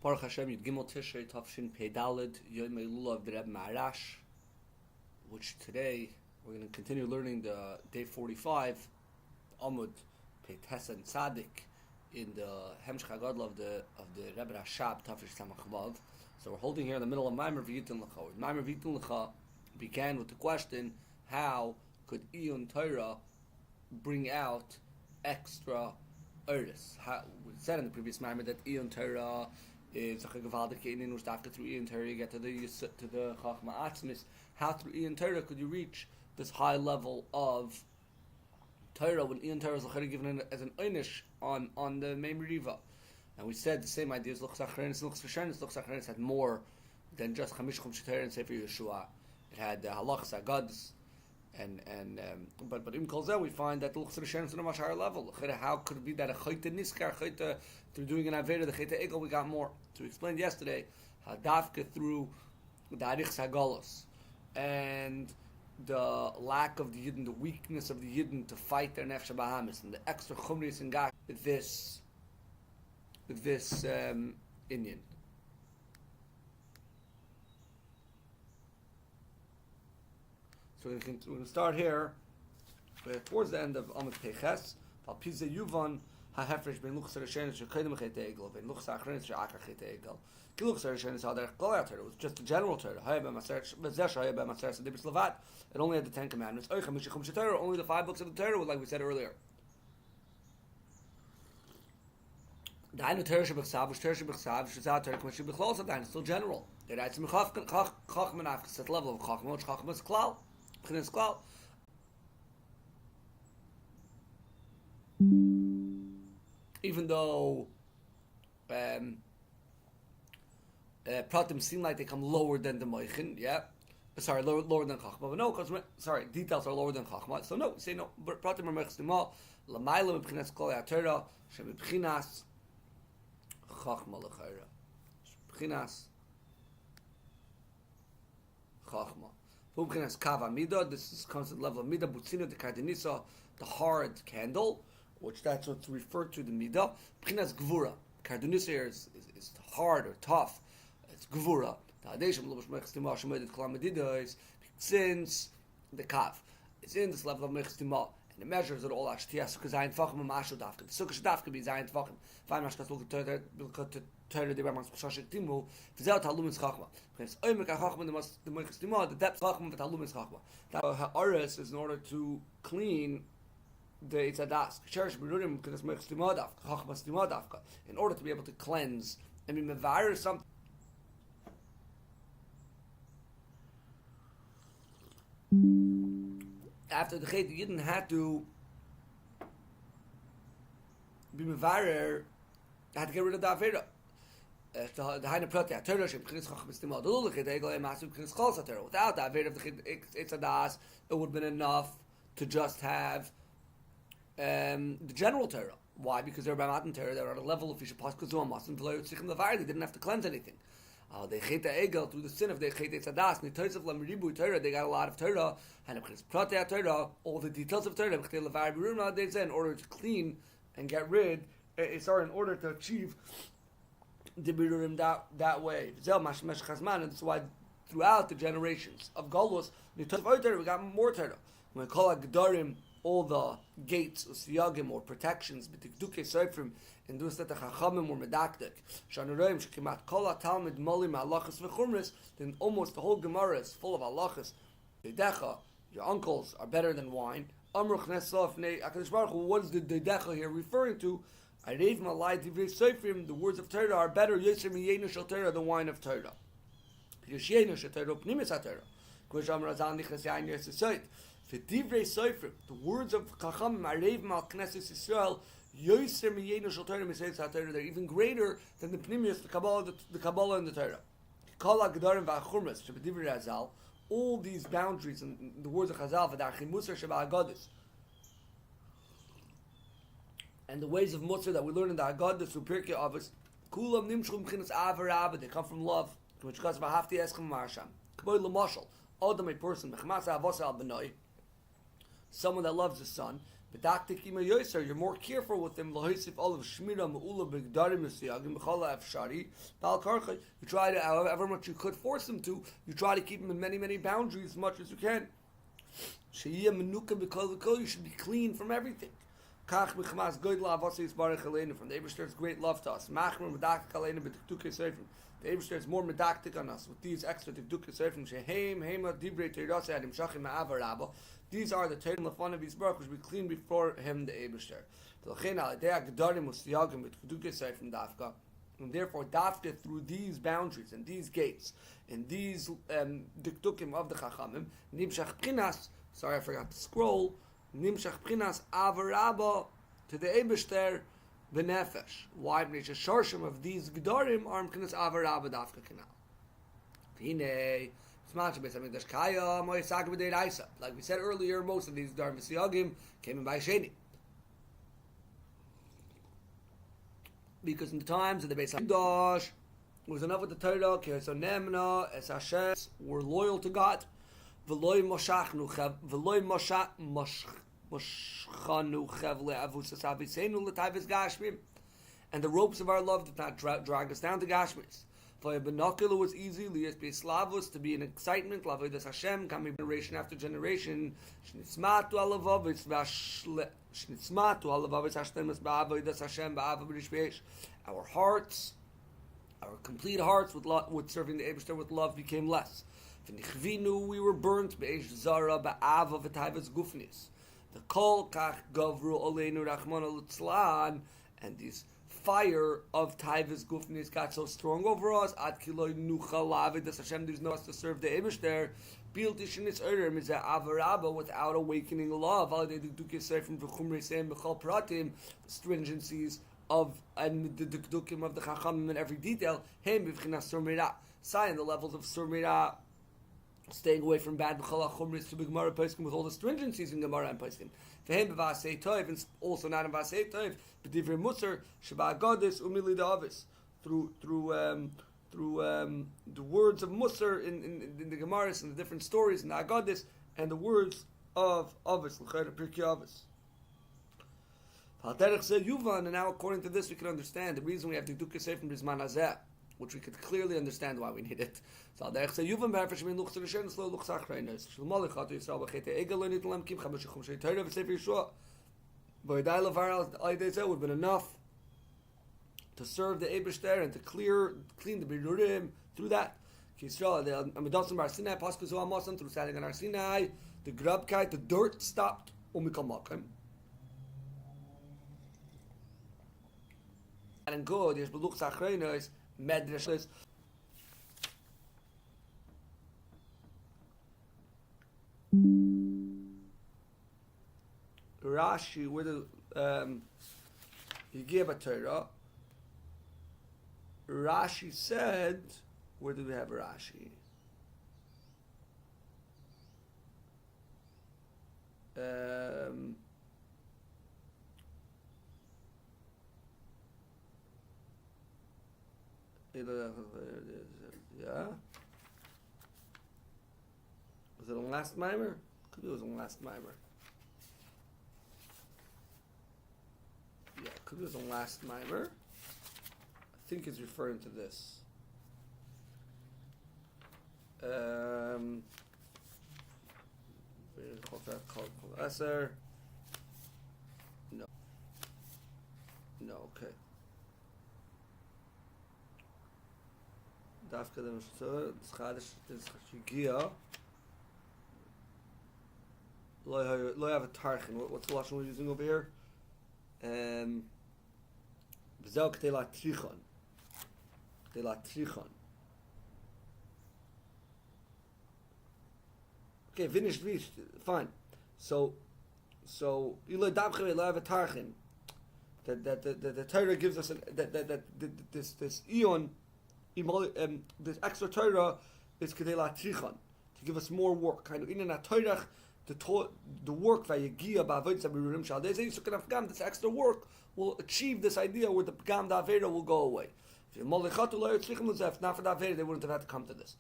Baruch Hashem, Yud Gimel Tishrei Tafshin Pei Daled Yom Elul of the Rebbe Maharash, which today we're going to continue learning the day 45, Amud Pei Tesen Tzadik, in the Hemshech of the Rebbe Rashab Tafshin Samach Vov. So we're holding here in the middle of Maamer Vitan L'cha. Maamer Vitan L'cha began with the question: how could Iyun Torah bring out extra Eris? We said in the previous Maamer that Iyun Torah is a gevaldik in which after through Iyun Torah you get to the Chachma Atzmis. How through Iyun Torah could you reach this high level of Torah when Iyun Torah is given as an einish on the main Riva? And we said the same ideas. Luchs Achrenis, Luchs Veshenis. Luchs Achrenis had more than just Chamish Chum Sheter and Sefer Yeshua. It had halachas, agads, but in Kolzeh we find that Luchs Veshenis on a much higher level. How could it be that a Chayte Niskar, Chayte through doing an Aveda, the Chayte Egel, we got more? So we explained yesterday how Dafka through the Arichs Hagalos and the lack of the Yidden, the weakness of the Yidden to fight their Nefesh Bahamis, and the extra Chumris and Gak with this Indian. So we're going to start here towards the end of Amud Peches. Al Pizeh Yuvan HaHefresh Ben Luchs HaReshenis Shekodim Chet Egel Ben Luchs HaAchrenis She'achar Chet Egel Ki Luchs HaReshenis Hader Kol Torah. It was just a general Torah. Hayeh BeMaseres V'Zesh Hayeh BeMaseres Dibris Levat. It only had the 10 Commandments. Oich HaMishich Chum Shetorah. Only the 5 books of the Torah, like we said earlier. Dainu Torah Shebechsav, Torah Shebechsav, Shazah Torah K'ma Shebechlos Dainu. Still general. They write some Chachman Afkas at the level of Chachman, which Chachman is Klal. B'chinas Klal. Even though Pratim seem like they come lower than the Moichin, lower than Chachma. But no, because details are lower than Chachma. So no, say no. But Pratim are Mechstima, Lamayla B'chinas Klal Torah, Sheb'chinas Chachma L'chayra. B'chinas Chachma. B'chinas Kava Mida. This is constant level of Mida. Butzina the Kardinisa, the hard candle, which that's what's referred to the Midah. B'chinas Gvura. Kardinisa here is hard or tough. It's Gvura. Since the Kav is in this level of Mechstima, and it measures it all actually, because Zayin Tfachim and Mashu Dafka. The Sukkah Dafka be Zayin Tfachim. Fine Mashkas look at Torah, the Ramans Pashashik Timu, Vizel Talum is Chachma. Because Oymek HaChachma, the Mechstima, the depth Chachma, the Talum is Chachma. That Ha'aris is in order to clean the Itzadas, Cherish Berurim, because it's Mechstima Dafka, Chachma Stima Dafka, in order to be able to cleanse. I mean, Mevar is something. After the Chet, you didn't have to be Mevarer, had to get rid of the Avera. The Haine Pratia, Torah, Shemchinis Chacham Estima, the Lul Chet, Egel, Emasu, B'chinis Chol Torah. Without the Avera of the Chet Itzadas, it would have been enough to just have the general Torah. Why? Because they're by Matan Torah, they're at a level of Fisha Paskazua Masim, they didn't have to cleanse anything. They Chet Egel through the sin of the Chet Itzadas, and the Torah of Lamribu Torah, they got a lot of Torah, and B'chinis Pratia Torah, all the details of Torah, B'chinis Levar Berurim nowadays, in order to clean and get rid, in order to achieve the Berurim that way. And that's why throughout the generations of Golus, we got more Torah. When we call Agdarim, all the gates, Usiyagim, or protections, B'tikduke Seifrim, and those that the Chachamim were medakdik. Shanaroim, Shekimat Kol HaTalmud Molim HaLachas V'chumris, then almost the whole Gemara is full of halachas. Dedecha, your uncles are better than wine. Amruch Nesof Ne HaKadosh Baruch Hu, what is the Dedecha here referring to? Arev Malai Divrei Seifrim, the words of Torah are better, Yosher Miyenu Shel Torah, the wine of Torah. Yoshenu Shel Torah, Pnimis HaTorah. Kvish Amar Azal Nichas Yain Yosef for Divrei Seifrim, the words of Chachamim, Arev Mal Knesset Yisrael, Yosher Miyenu Shel Torah, Misayis HaTorah, they're even greater than the Pnimius, the Kabbalah and the Torah. Kol HaGedarim V'Achurmas, Shebedivrei Azal, all these boundaries in the words of Chazal, V'Darchim Musar Sheba Agadis, and the ways of Musar that we learn in the Agadis through Pirkei Avos, Kulam Nimshchum B'chinas Av V'Rabba, they come from love, which goes V'Hafti Eschem Marsham. K'boy L'Mashal, Adam, a person, B'chmasa Avos Al B'noi, someone that loves his son, Bedaktik ima yoser, you're more careful with them. Lahisif olav shmira me'ula begdarim misiyagim b'chala afshari bal karcha. You try to, however much you could force them to, you try to keep them in many, many boundaries as much as you can. Sheyiyah menuka b'kol v'kol, you should be clean from everything. Kach b'chamas goydla avosei yisbarach aleinu, from the Eibishter's great love to us. Machmer medaktik aleinu b'tiktukei seifrim. The Eibishter is more medaktik on us with these extra tiktukei seifrim. Sheheim hema divrei teirasei adim shachim ma'avar rabba. These are the Torah Lafanav Yisbarach, which we clean before him, the Eibishter. And therefore, dafka through these boundaries and these gates and these diktukim of the Chachamim, nimshach prinas. Sorry, I forgot to scroll. Nimshach prinas avaraba to the Eibishter benefesh. Why? Because the sharshim of these gedarim are prinas avaraba dafka kanal. Hine. Like we said earlier, most of these Dharma Siyagim came in by Sheni. Because in the times of the Beis HaMikdash, it was enough with the Torah, so Nemna, Es Hashem, were loyal to God. And the ropes of our love did not drag us down to Gashmis. For binocular was easy, lias be slavos, to be an excitement, lavodas Hashem, coming generation after generation. Shnitzmatu alavavis hashlemus ba'avodas Hashem ba'ava b'rishpeish. Our hearts, our complete hearts with serving the Eibishter with love became less. V'nichvinu, we were burnt be'esh zara ba'ava v'tayvas gufnis. The kol kach gavru oleinu rachmana l'tzlan, and these fire of Taivas Gufnis got so strong over us. Ad kiloi nuchalavid, that Hashem there's no us to serve the Eibishter. Built ishinis erim is avaraba without awakening love. All they do is say from v'chumrei seim b'chol pratim, the stringencies of and the dukim of the Chachamim in every detail. Hem b'vchinas surmira, sign the levels of surmira, staying away from bad b'chol chumris to Gemara Pesachim with all the stringencies in Gemara and Pesachim. V'hem b'vasei tov, and also not in vasei tov. B'divrei musar sheba agadis umili da'avis, through the words of musar in the Gemaras and the different stories in the agadis and the words of avis l'chayr pirkei avis. V'halderech zeh yuvan, and now according to this we can understand the reason we have the Dukei Seifrim B'zman Hazeh, which we could clearly understand why we need it. So Alderech say Yuvan B'Harfer Shemin Luchs Rishon Slow Luchs Achreinos Shel Malach Hatu Yisrael B'Chetei Egel Lo Nitin Lam Kim Chamesh Chum Shei Torah V'Sefer Yeshua. V'Yidai Levar Al Yidei Zeh would have been enough to serve the Eibishter and to clean the Birurim through that. Yisrael the Amidosim Bar Sinai Pasuk Zohar Mosan through standing on our Sinai, the grubkite, the dirt stopped. Umikal Makim. And good, Yesh B'Luchs Achreinos Medrash. Rashi, where the Yigiyah Torah, Rashi said, where do we have Rashi? Yeah. Was it on last mimer? Could be it was on last mimer. Yeah, could be it was on last mimer. I think it's referring to this. No. No, okay. Dafka the Schadish is Shigia. Lo have a tarchin. What's the lashon we're using over here? B'zel k'tei latrichon. K'tei latrichon. Okay, finished. Fine. So ilo dabchem lo have a tarchin. That the Torah gives us this eon. This extra Torah is kedei latrichon, to give us more work. Kind of in a Torah, the work vayegia ba'avodas birurim shal dezei yisukan afgam. This extra work will achieve this idea where the pgam da'avera will go away. If not for the Avera, they wouldn't have had to come to this.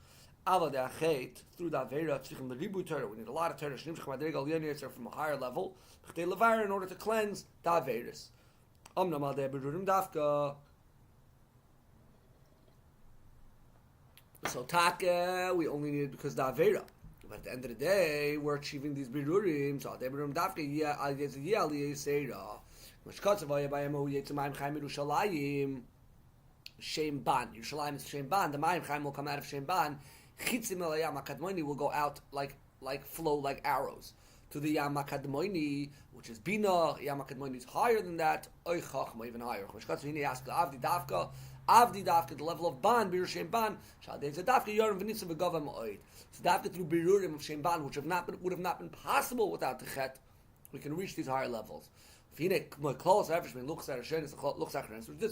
Ava de achet through the avera tzrichim l'ribu Torah. We need a lot of Torah. Shnimshach madrega al yenis from a higher level. B'chtei levar in order to cleanse the averis. Omnam al de berurim dafka. So taka we only need it because the avera. But at the end of the day, we're achieving these berurim. So de berurim dafka yeah al yeseira. Mashkatzavaya bayamo yetzamayim chaim Yerushalayim. Shem ban. Yerushalayim is Shem ban. The mayim chaim will come out of Shem ban. Chitzim el Yam HaKadmoni will go out like flow like arrows to the Yam HaKadmoni, which is Bina. Yam HaKadmoni is higher than that. Oy Chachma even higher. He asked Avdi Davka, the level of ban, Birur Shem ban. Shadei Zadavka Yorim V'Nitzav V'Gava Ma'oid. So Davka through Birurim of Shem ban, which would have not been possible without the Chet, we can reach these higher levels. This is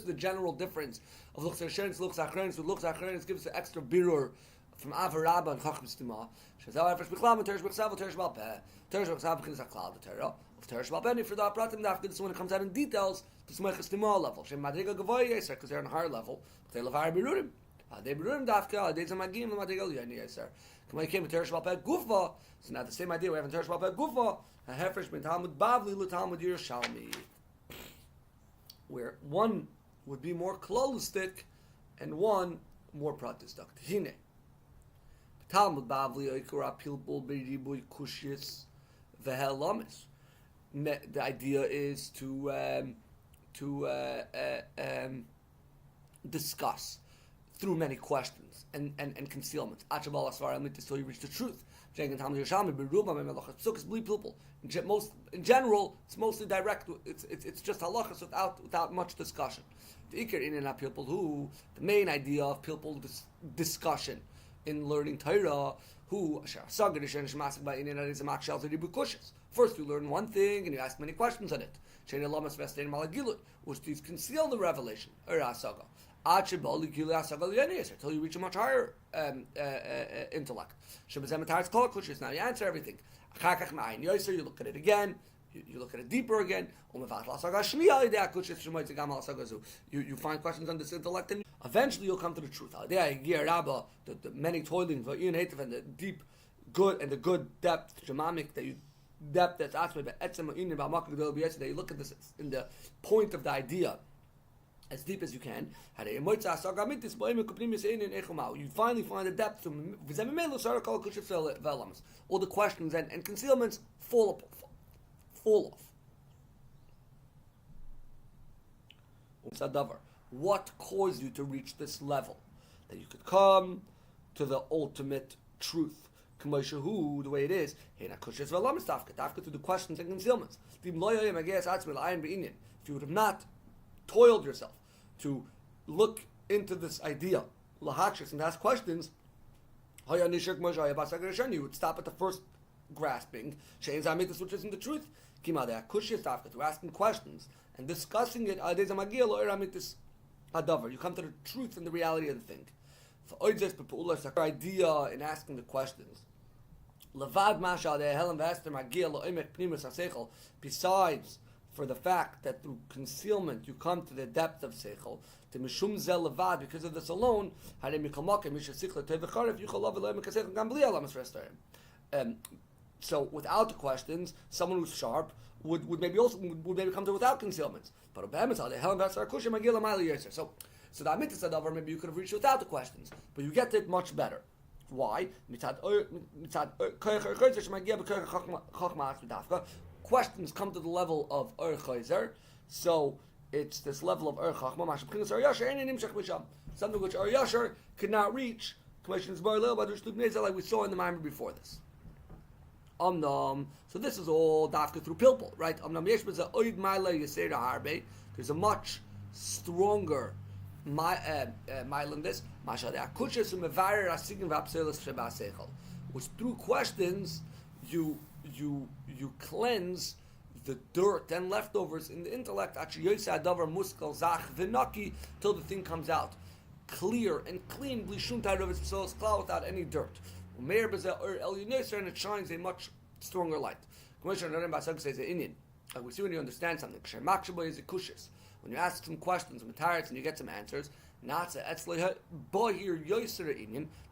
the general difference of Luchs Hashenis, Luchs Achrenis. With Luchs Achrenis gives us an extra birur from Avarabba and Chacham Stima. Shazal Efresh Bechlam and Teresh Bechsav, Teresh Balpeh. Teresh Bechsav Bechins HaKlal, the Torah. Of Teresh Balpeh, for the Pratim Dafka, this is when it comes out in details, to Samach Stima level. Shem Madriga Gavoy Yeser, because they're on a higher level. They Lavar Birurim. They Birurim Dafka, they Zamagim, Madriga Yeni Yeser. When it came to Teresh Balpeh Gufa, so now the same idea we have in Teresh Balpeh Gufa, a Hefresh Ben Talmud Bavli, Lu Talmud Yerushalmi. Where one would be more klolistic and one more pratistic. Hine. Talmud Bavli Oikura Pilpul Beribuy Kushis Vehelamis. The idea is to discuss through many questions and concealments. Achabal Asvar Amit until you reach the truth. In general, it's mostly direct. It's just halachas without much discussion. The ikar in and people who the main idea of people discussion in learning Torah first you learn one thing and you ask many questions on it. Which these conceal the revelation until you reach a much higher intellect. Now you answer everything. You look at it again. You look at it deeper again. You find questions on this intellect, and eventually you'll come to the truth. The many toilings, and the deep, good and the good depth, depth that's asked that you look at this in the point of the idea as deep as you can. You finally find the depth. All the questions and concealments fall off. What caused you to reach this level? That you could come to the ultimate truth. The way it is, through the questions and concealments. If you would have not toiled yourself to look into this idea, and ask questions, you would stop at the first grasping, which isn't the truth. Through asking questions and discussing it, you come to the truth and the reality of the thing. The idea in asking the questions. Besides for the fact that through concealment you come to the depth of seichel, because of this alone, so without the questions, someone who's sharp would maybe come to without concealments. But so the mitzvah davar maybe you could have reached without the questions, but you get it much better. Why? Questions come to the level of Ur Chayzer, so it's this level of Ur Chachma, something which Ur Yasher could not reach, like we saw in the Maamar before this. So this is all dafka through pilpul, right? There's a much stronger mile in this, which through questions you cleanse the dirt and leftovers in the intellect till the thing comes out clear and clean, without any dirt. And it shines a much stronger light. Like we see when you understand something. when you ask some questions, and you get some answers, the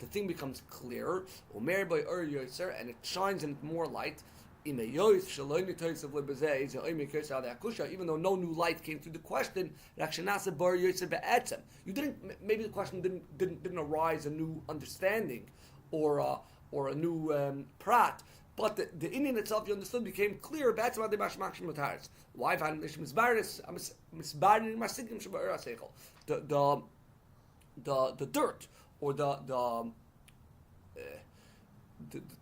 thing becomes clearer, and it shines in more light. Even though no new light came through the question, you maybe the question didn't arise a new understanding or a new prat, but the Indian itself you understood became clear. Why? The dirt or the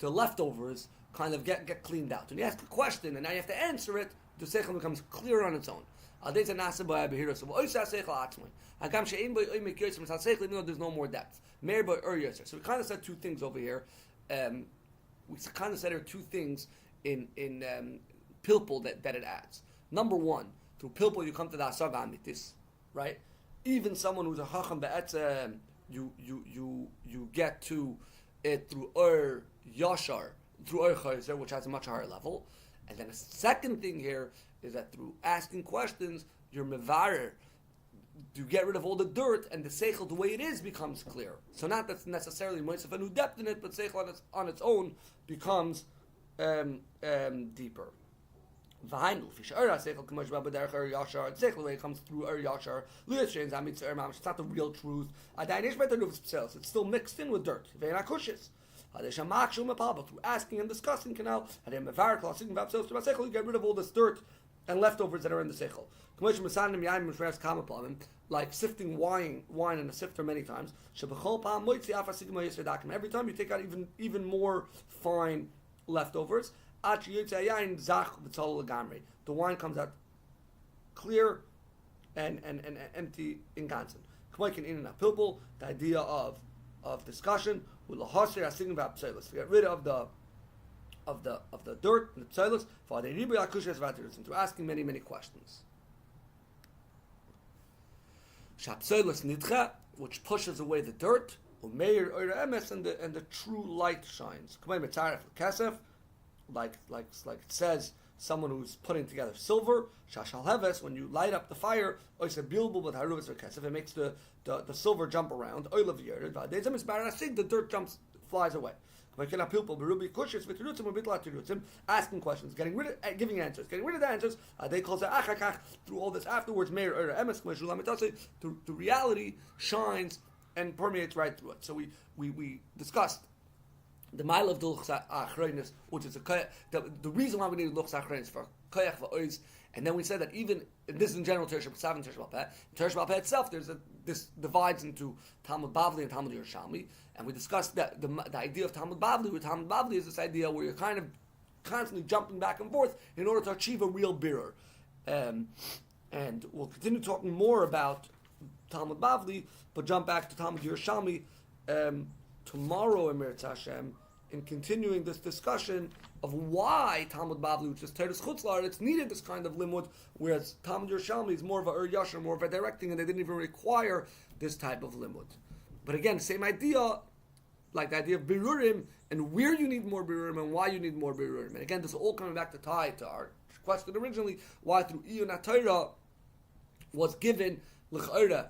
leftovers kind of get cleaned out. When you ask a question and now you have to answer it, the seichel becomes clear on its own. Even though there's no more depth. So we kind of said two things over here. We kind of said there are two things in pilpul that it adds. Number one, through pilpul you come to the asaga amitis, right? Even someone who's a chacham be'etzem, you get to it through yashar, through chayzer, which has a much higher level. And then a second thing here is that through asking questions, you're mevarer. You get rid of all the dirt, and the seichel, the way it is, becomes clear. So not that's necessarily moisef a new depth in it, but seichel on its own becomes deeper. The way it comes through yashar, it's not the real truth. It's still mixed in with dirt. Through asking and discussing, you get rid of all this dirt and leftovers that are in the seichel. Like sifting wine in a sifter many times. Every time you take out even more fine leftovers, the wine comes out clear and empty in ganzen. The idea of discussion to get rid of the dirt and the psilus through asking many questions. Which pushes away the dirt, and the true light shines. Like it says, someone who's putting together silver, when you light up the fire, it makes the silver jump around. The dirt flies away. Asking questions, giving answers, getting rid of the answers. They call it through all this afterwards. The reality shines and permeates right through it. So we discussed the mile of the luchs achronis, which is the reason why we need luchs achronis for koyach va'oz, and then we said that even this is in general Teresh B'Sav and Teresh B'Alpeh. Teresh B'Alpeh itself, this divides into Talmud Bavli and Talmud Yerushalmi, and we discussed that the idea of Talmud Bavli. Where Talmud Bavli is this idea where you're kind of constantly jumping back and forth in order to achieve a real birur, and we'll continue talking more about Talmud Bavli, but jump back to Talmud Yerushalmi tomorrow, Emeretz Hashem, in continuing this discussion of why Talmud Bavli, which is Teres Chutzlar, it's needed this kind of limud, whereas Talmud Yerushalmi is more of a yashar, more of a directing, and they didn't even require this type of limud. But again, same idea, like the idea of birurim, and where you need more birurim, and why you need more birurim. And again, this is all coming back to tie to our question originally, why through Iyun HaTorah was given l'cha'ira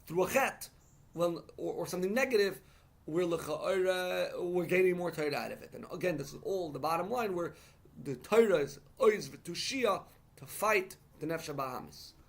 through a chet, well, or something negative, we're gaining more Torah out of it. And again, this is all the bottom line, where the Torah is oiz v'tushia, to fight the nefesh bahamis.